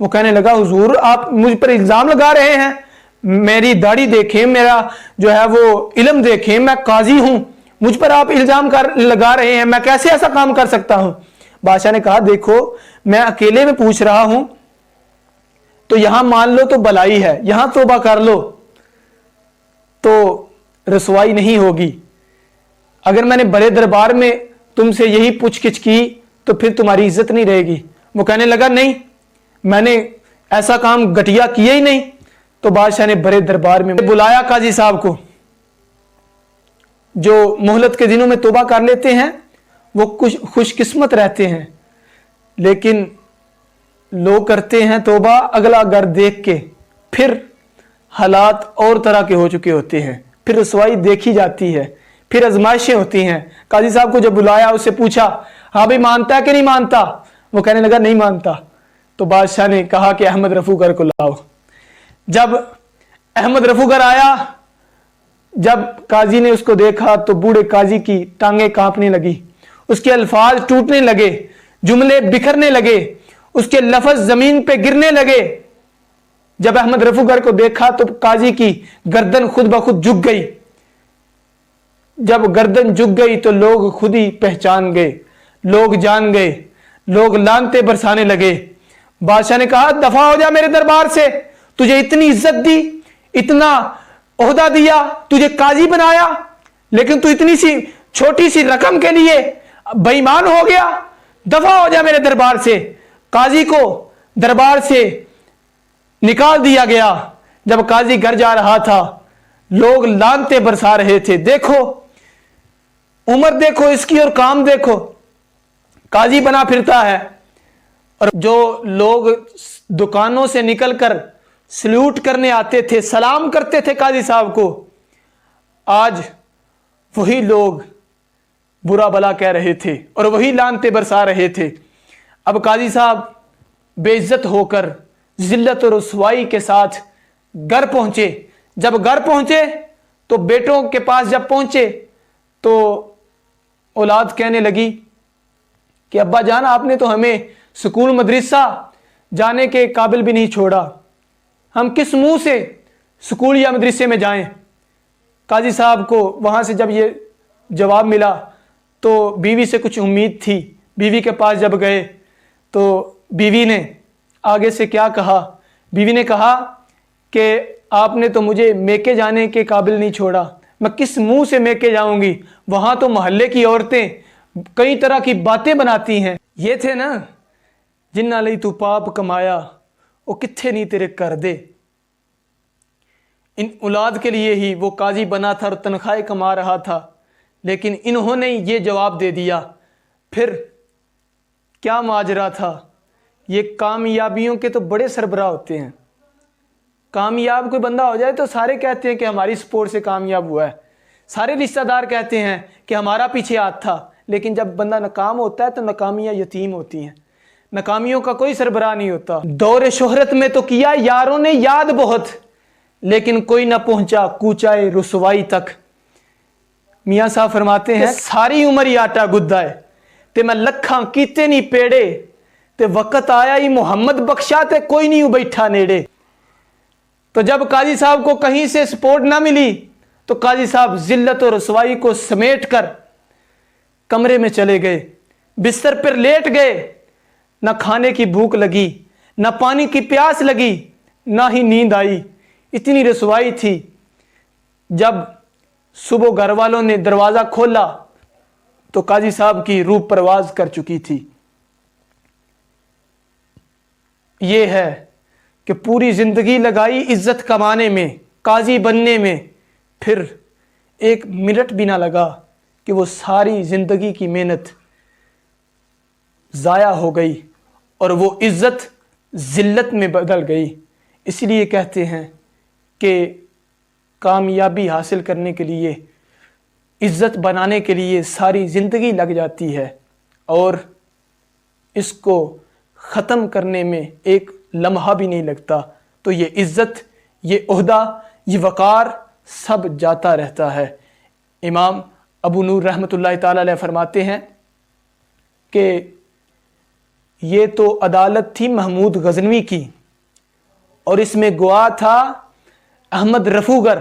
وہ کہنے لگا حضور آپ مجھ پر الزام لگا رہے ہیں، میری داڑھی دیکھیں، میرا جو ہے وہ علم دیکھیں، میں قاضی ہوں، مجھ پر آپ الزام لگا رہے ہیں، میں کیسے ایسا کام کر سکتا ہوں؟ بادشاہ نے کہا دیکھو میں اکیلے میں پوچھ رہا ہوں، تو یہاں مان لو تو بلائی ہے، یہاں توبہ کر لو تو رسوائی نہیں ہوگی، اگر میں نے بڑے دربار میں تم سے یہی پوچھ گچھ کی تو پھر تمہاری عزت نہیں رہے گی۔ وہ کہنے لگا نہیں، میں نے ایسا کام گھٹیا کیا ہی نہیں۔ تو بادشاہ نے بڑے دربار میں بلایا قاضی صاحب کو۔ جو مہلت کے دنوں میں توبہ کر لیتے ہیں وہ خوش قسمت رہتے ہیں، لیکن لوگ کرتے ہیں توبہ اگلا گھر دیکھ کے، پھر حالات اور طرح کے ہو چکے ہوتے ہیں، پھر رسوائی دیکھی جاتی ہے، پھر آزمائشیں ہوتی ہیں۔ قاضی صاحب کو جب بلایا، اس سے پوچھا ہاں بھائی مانتا ہے کہ نہیں مانتا؟ وہ کہنے لگا نہیں مانتا۔ تو بادشاہ نے کہا کہ احمد رفوگر کو لاؤ۔ جب احمد رفوگر آیا، جب قاضی نے اس کو دیکھا تو بوڑھے قاضی کی ٹانگیں کانپنے لگی، اس کے الفاظ ٹوٹنے لگے، جملے بکھرنے لگے، اس کے لفظ زمین پہ گرنے لگے۔ جب احمد رفوگر کو دیکھا تو قاضی کی گردن خود بخود جھک گئی۔ جب گردن جھک گئی تو لوگ خود ہی پہچان گئے، لوگ جان گئے، لوگ لعنتیں برسانے لگے۔ بادشاہ نے کہا دفع ہو جا میرے دربار سے، تجھے اتنی عزت دی، اتنا عہدہ دیا، تجھے قاضی بنایا، لیکن تو اتنی سی چھوٹی سی رقم کے لیے بے ایمان ہو گیا، دفع ہو جا میرے دربار سے۔ قاضی کو دربار سے نکال دیا گیا۔ جب قاضی گھر جا رہا تھا لوگ لعنتیں برسا رہے تھے، دیکھو عمر دیکھو اس کی اور کام دیکھو، قاضی بنا پھرتا ہے۔ اور جو لوگ دکانوں سے نکل کر سلوٹ کرنے آتے تھے، سلام کرتے تھے قاضی صاحب کو، آج وہی لوگ برا بلا کہہ رہے تھے اور وہی لعنتیں برسا رہے تھے۔ اب قاضی صاحب بے عزت ہو کر ذلت اور رسوائی کے ساتھ گھر پہنچے۔ جب گھر پہنچے تو بیٹوں کے پاس جب پہنچے تو اولاد کہنے لگی کہ ابا جان آپ نے تو ہمیں سکول مدرسہ جانے کے قابل بھی نہیں چھوڑا، ہم کس منہ سے سکول یا مدرسے میں جائیں؟ قاضی صاحب کو وہاں سے جب یہ جواب ملا تو بیوی سے کچھ امید تھی، بیوی کے پاس جب گئے تو بیوی نے آگے سے کیا کہا؟ بیوی نے کہا کہ آپ نے تو مجھے میکے جانے کے قابل نہیں چھوڑا، میں کس منہ سے میکے جاؤں گی؟ وہاں تو محلے کی عورتیں کئی طرح کی باتیں بناتی ہیں۔ یہ تھے نا جن لئی تو پاپ کمایا وہ کتھے نہیں تیرے کر دے۔ ان اولاد کے لیے ہی وہ قاضی بنا تھا اور تنخواہیں کما رہا تھا، لیکن انہوں نے یہ جواب دے دیا۔ پھر کیا ماجرا تھا؟ یہ کامیابیوں کے تو بڑے سربراہ ہوتے ہیں۔ کامیاب کوئی بندہ ہو جائے تو سارے کہتے ہیں کہ ہماری سپورٹ سے کامیاب ہوا ہے، سارے رشتہ دار کہتے ہیں کہ ہمارا پیچھے ہاتھ تھا، لیکن جب بندہ ناکام ہوتا ہے تو ناکامیاں یتیم ہوتی ہیں، ناکامیوں کا کوئی سربراہ نہیں ہوتا۔ دور شہرت میں تو کیا یاروں نے یاد بہت، لیکن کوئی نہ پہنچا کوچائے رسوائی تک۔ میاں صاحب فرماتے ہیں ساری عمر ہی آٹا گدا ہے تے میں لکھاں کیتے نہیں پیڑے، تے وقت آیا ہی محمد بخشا تے کوئی نہیں بیٹھا نیڑے۔ تو جب قاضی صاحب کو کہیں سے سپورٹ نہ ملی تو قاضی صاحب ذلت اور رسوائی کو سمیٹ کر کمرے میں چلے گئے، بستر پر لیٹ گئے۔ نہ کھانے کی بھوک لگی، نہ پانی کی پیاس لگی، نہ ہی نیند آئی، اتنی رسوائی تھی۔ جب صبح گھر والوں نے دروازہ کھولا تو قاضی صاحب کی روح پرواز کر چکی تھی۔ یہ ہے کہ پوری زندگی لگائی عزت کمانے میں، قاضی بننے میں، پھر ایک منٹ بھی نہ لگا کہ وہ ساری زندگی کی محنت ضائع ہو گئی اور وہ عزت ذلت میں بدل گئی۔ اس لیے کہتے ہیں کہ کامیابی حاصل کرنے کے لیے، عزت بنانے کے لیے ساری زندگی لگ جاتی ہے، اور اس کو ختم کرنے میں ایک لمحہ بھی نہیں لگتا۔ تو یہ عزت، یہ عہدہ، یہ وقار سب جاتا رہتا ہے۔ امام ابو نور رحمۃ اللہ تعالی علیہ فرماتے ہیں کہ یہ تو عدالت تھی محمود غزنوی کی، اور اس میں گواہ تھا احمد رفوگر،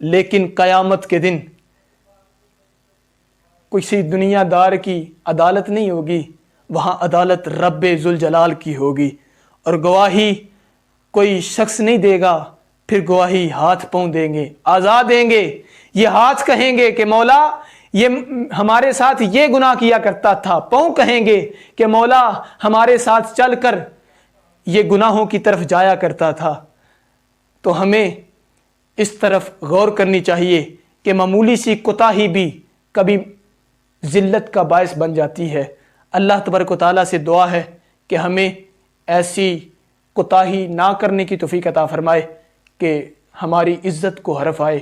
لیکن قیامت کے دن کسی دنیا دار کی عدالت نہیں ہوگی، وہاں عدالت رب ذوالجلال کی ہوگی، اور گواہی کوئی شخص نہیں دے گا، پھر گواہی ہاتھ پاؤں دیں گے، آزاد دیں گے۔ یہ ہاتھ کہیں گے کہ مولا یہ ہمارے ساتھ یہ گناہ کیا کرتا تھا، پاؤں کہیں گے کہ مولا ہمارے ساتھ چل کر یہ گناہوں کی طرف جایا کرتا تھا۔ تو ہمیں اس طرف غور کرنی چاہیے کہ معمولی سی کوتاہی بھی کبھی ذلت کا باعث بن جاتی ہے۔ اللہ تبارک و تعالیٰ سے دعا ہے کہ ہمیں ایسی کوتاہی نہ کرنے کی توفیق عطا فرمائے کہ ہماری عزت کو حرف آئے،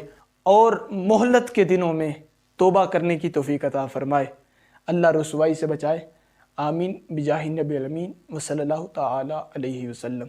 اور مہلت کے دنوں میں توبہ کرنے کی توفیق عطا فرمائے۔ اللہ رسوائی سے بچائے، آمین بجاہ نبی الامین وصلی اللہ تعالی علیہ وسلم۔